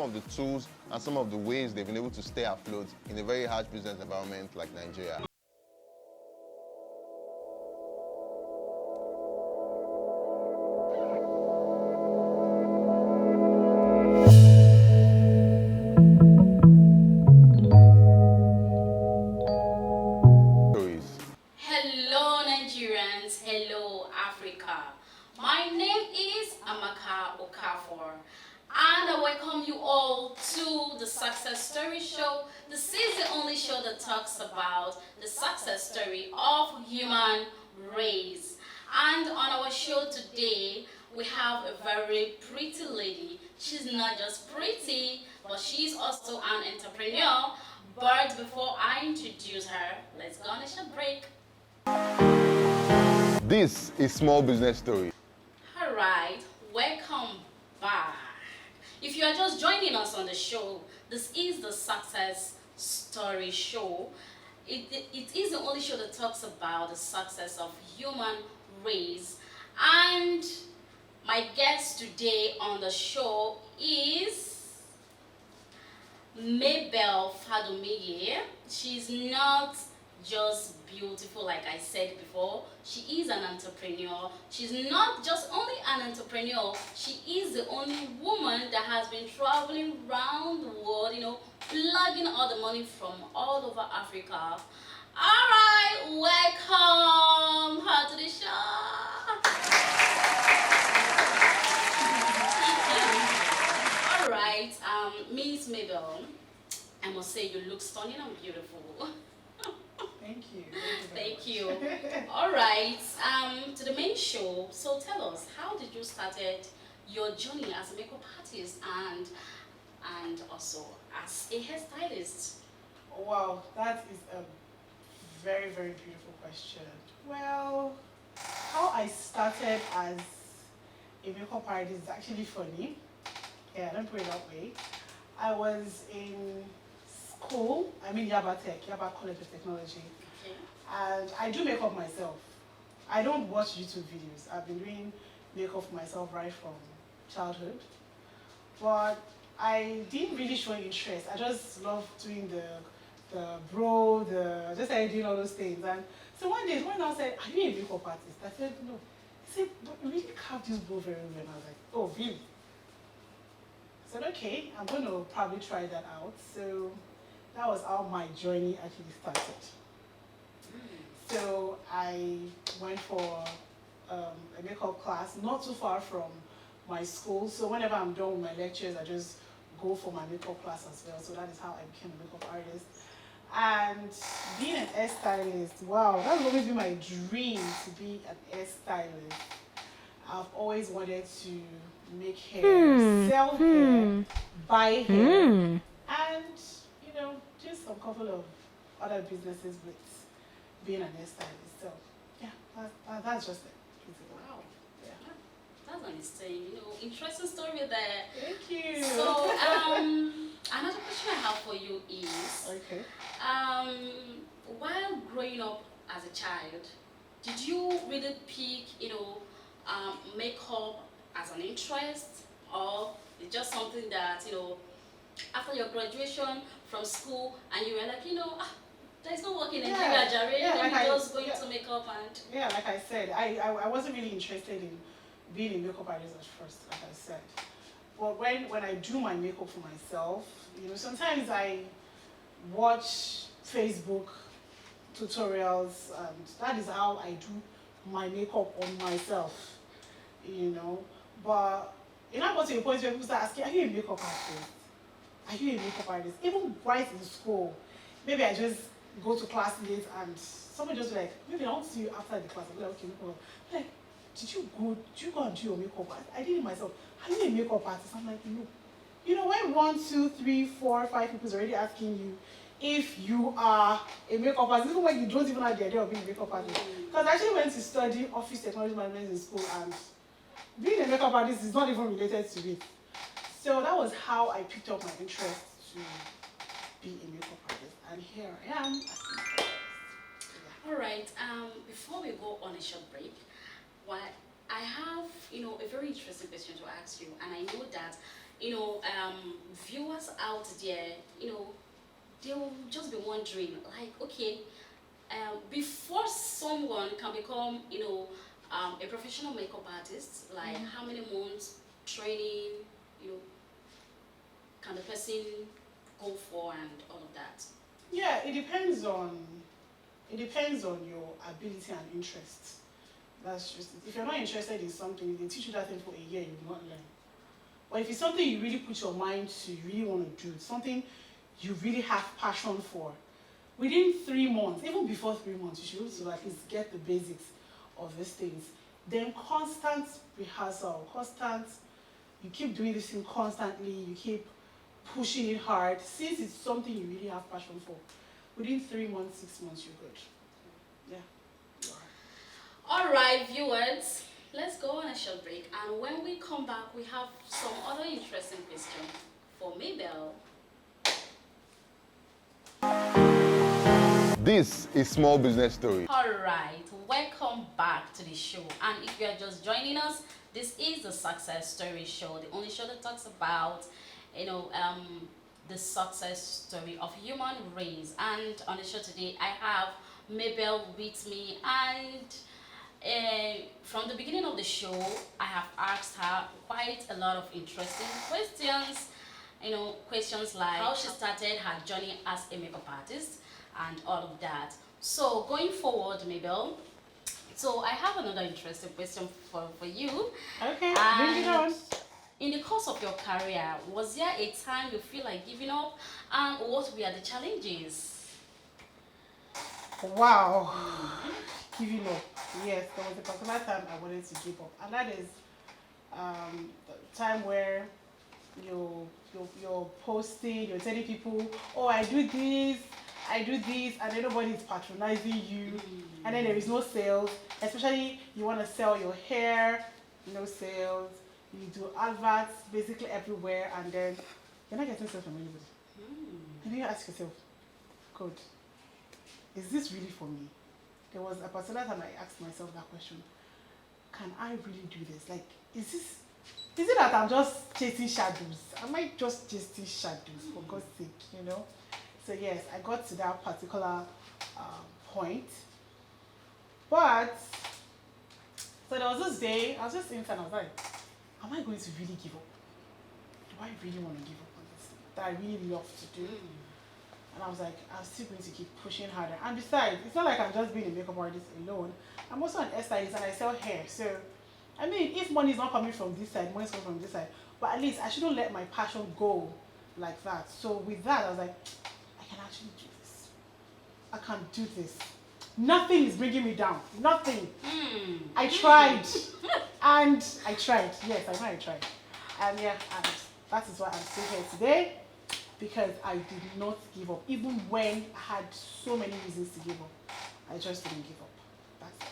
of the tools and some of the ways they've been able to stay afloat in a very harsh business environment like Nigeria. Hello Nigerians, hello Africa. My name is Amaka Okafor and I welcome you all to the Success Story Show. This is the only show that talks about the success story of human race. And on our show today, we have a very pretty lady. She's not just pretty, but she's also an entrepreneur. But before I introduce her, let's go on a short break. This is Small Business Story. Alright, welcome back. If you are just joining us on the show, this is the Success Story Show. It is the only show that talks about the success of human race. And my guest today on the show is Mabel Fadomeye. She's not just beautiful, like I said before. She is an entrepreneur. She's not just only an entrepreneur, she is the only woman that has been traveling around the world, plugging all the money from all over Africa. Alright, welcome her to the show. Alright, Miss Mabel, I must say you look stunning and beautiful. Thank you. Thank you. All right. To the main show. So tell us, how did you started your journey as a makeup artist and also as a hairstylist? Wow, that is a very, very beautiful question. Well, how I started as a makeup artist is actually funny. Yeah, don't put it that way. I was in school, Yaba Tech, Yaba College of Technology. Okay. And I do makeup myself. I don't watch YouTube videos. I've been doing makeup myself right from childhood. But I didn't really show interest. I just love doing just like doing all those things. And so one day, when I said, "Are you a makeup artist?" I said, "No." He said, "But you really carved this bow very well." And I was like, "Oh, really?" I said, "Okay, I'm going to probably try that out." So that was how my journey actually started. So I went for a makeup class not too far from my school. So whenever I'm done with my lectures, I just go for my makeup class as well. So that is how I became a makeup artist. And being an hairstylist, wow, that's always been my dream to be an hairstylist. I've always wanted to make hair, sell hair, buy hair, and do some couple of other businesses with being an hairstylist. So yeah, that's just it. Wow. Yeah. That's interesting. Interesting story there. Thank you. So another question I have for you is, okay. While growing up as a child, did you really pick, makeup as an interest, or it's just something that, after your graduation from school and you were like, there's no work in Nigeria, let me just go into makeup and... Yeah, like I said, I wasn't really interested in being a makeup artist at first, like I said. But when I do my makeup for myself, sometimes I watch Facebook tutorials, and that is how I do my makeup on myself, But I got to a point where people start asking, "Are you a makeup artist? Are you a makeup artist?" Even right in school, maybe I just go to class late and someone just like, "Maybe I want to see you after the class." I'm like, "Okay, no problem." Like, did you go and do your makeup? I did it myself. "Are you a makeup artist?" I'm like, "No." When 1, 2, 3, 4, 5 people is already asking you if you are a makeup artist, even when you don't even have the idea of being a makeup artist. Because I actually went to study office technology management in school, and being a makeup artist is not even related to it. So that was how I picked up my interest to be a makeup artist. And here I am as a makeup artist. Yeah. All right, before we go on a short break, I have, a very interesting question to ask you, and I know that viewers out there, they will just be wondering, like, okay, before someone can become, a professional makeup artist, like how many months training, you know, can the person go for and all of that? Yeah, it depends on your ability and interest. That's just it. If you're not interested in something, they teach you that thing for a year, you will not learn. But if it's something you really put your mind to, you really want to do, something you really have passion for, within 3 months, even before 3 months, you should also at least get the basics of these things. Then constant rehearsal, you keep doing this thing constantly, you keep pushing it hard. Since it's something you really have passion for, within 3 months, 6 months, you're good. Yeah. All right, viewers, let's go on a short break, and when we come back, we have some other interesting questions for Mabel. This is Small Business Story. All right, welcome back to the show. And if you are just joining us, this is the Success Story Show, the only show that talks about, the success story of human race. And on the show today, I have Mabel with me, and from the beginning of the show, I have asked her quite a lot of interesting questions. Questions like how she started her journey as a makeup artist and all of that. So going forward, Mabel, so I have another interesting question for you. Okay, And bring it on. in the course of your career, was there a time you feel like giving up, and what were the challenges? Wow. Giving up. Yes, there was a particular time I wanted to give up, and that is the time where you're posting, you're telling people, oh, I do this, and then nobody is patronizing you, and then there is no sales. Especially you want to sell your hair, no sales. You do adverts basically everywhere, and then you're not getting sales from anybody. And then you ask yourself, God, is this really for me? There was a particular time I asked myself that question: can I really do this? Like, is it that I'm just chasing shadows? Am I just chasing shadows, for God's sake, So yes, I got to that particular point. But, so there was this day, I was just inside, I was like, am I going to really give up? Do I really want to give up on this thing that I really love to do? And I was like, I'm still going to keep pushing harder. And besides, it's not like I'm just being a makeup artist alone. I'm also an hairstylist and I sell hair. So, I mean, if money is not coming from this side, money is coming from this side. But at least I shouldn't let my passion go like that. So with that, I was like, I can actually do this. I can do this. Nothing is bringing me down. Nothing. I tried. And I tried. Yes, I know I tried. And yeah, and that is why I'm still here today. Because I did not give up. Even when I had so many reasons to give up, I just didn't give up. That's it.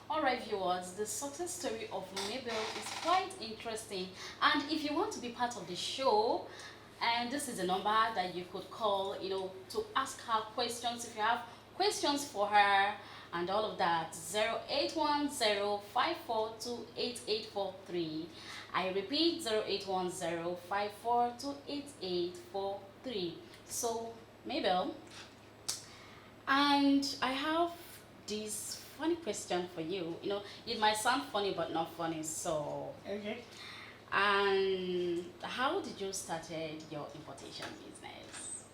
Alright, viewers, the success story of Mabel is quite interesting. And if you want to be part of the show, and this is a number that you could call, to ask her questions. If you have questions for her and all of that, 0810-542-8843. I repeat, 0810-542-8843. So, Mabel, and I have this funny question for you. It might sound funny but not funny, so... Okay. And how did you started your importation business?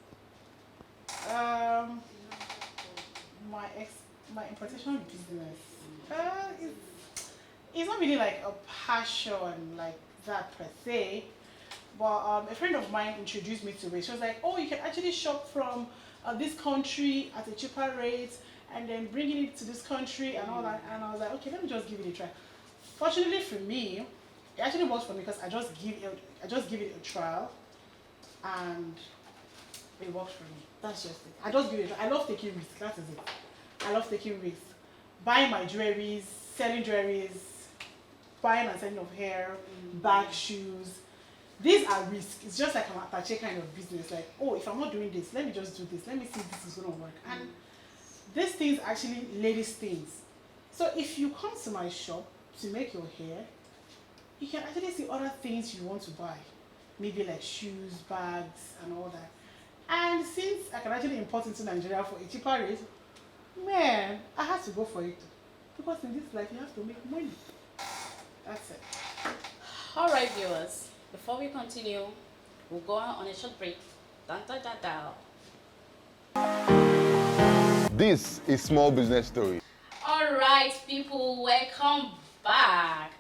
My importation business. It's not really like a passion like that per se, but a friend of mine introduced me to it. She was like, oh, you can actually shop from this country at a cheaper rate and then bringing it to this country and all that. And I was like, okay, let me just give it a try. Fortunately for me, it actually works for me because I just give it a trial and it works for me. That's just it. I just give it a try. I love taking risks. That is it. I love taking risks. Buying my jewelries, selling jewelries, buying and selling of hair, bag, shoes. These are risks. It's just like an attaché kind of business. Like, oh, if I'm not doing this, let me just do this. Let me see if this is going to work. And these things are actually ladies' things. So if you come to my shop to make your hair, you can actually see other things you want to buy. maybe like shoes, bags, and all that. And since I can actually import into Nigeria for a cheaper rate, man, I had to go for it. Because in this life, you have to make money. That's it. All right, viewers. Before we continue, we'll go on a short break. Dun, dun, dun, dun. This is Small Business Story. All right, people, welcome back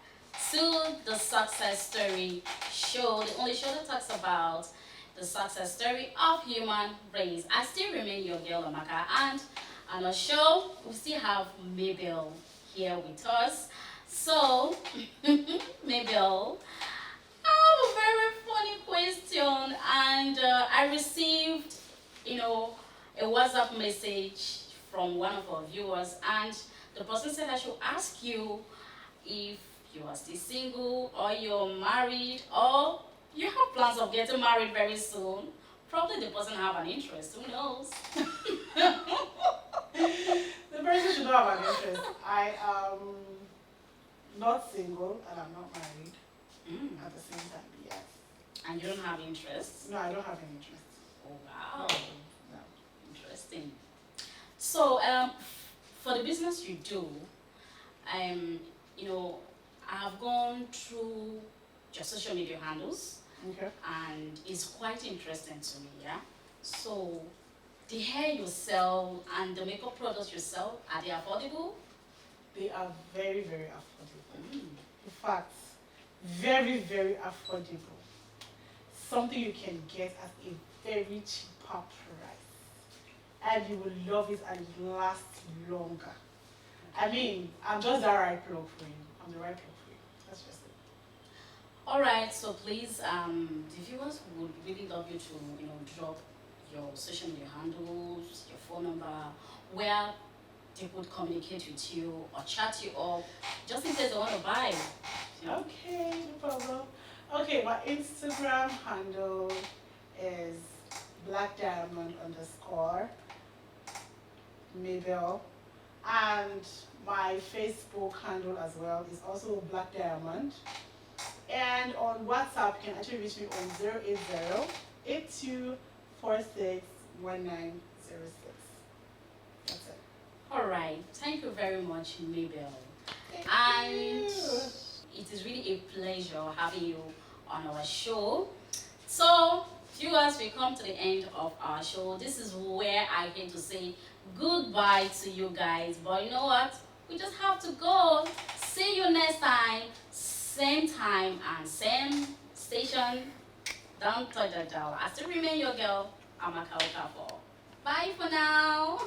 to the Success Story Show, the only show that talks about the success story of human race. I still remain your girl, Amaka, and on the show, we still have Mabel here with us. So, Mabel, I have a very funny question, and I received, a WhatsApp message from one of our viewers, and the person said I should ask you if you are still single, or you're married, or you have plans of getting married very soon. Probably the person have an interest, who knows? The person should not have an interest. I am not single and I'm not married at the same time, yes. And you don't have interest? No, I don't have any interest. Oh, wow. No. Interesting. So, for the business you do, I have gone through your social media handles, Okay. and it's quite interesting to me, yeah? So, the hair you sell and the makeup products you sell, are they affordable? They are very, very affordable. In fact, very, very affordable. Something you can get at a very cheaper price. And you will love it and it will last longer. I mean, I'm just the right plug for you. I'm the right plug for you. That's just it. All right, so please, the viewers would really love you to, drop your social media handles, your phone number, where they would communicate with you or chat you up, just in case they want to buy. Okay, no problem. Okay, my Instagram handle is blackdiamond_Mabel, and my Facebook handle as well is also Black Diamond. And on WhatsApp, you can actually reach me on 080-8246-1906. That's it. All right, thank you very much, Mabel. Thank And you. it is really a pleasure having you on our show. So, viewers, we come to the end of our show. This is where I came to say goodbye to you guys. But you know what? We just have to go. See you next time. Same time and same station. Don't touch the dial. I still remain your girl, Amaka Okafor. Bye for now.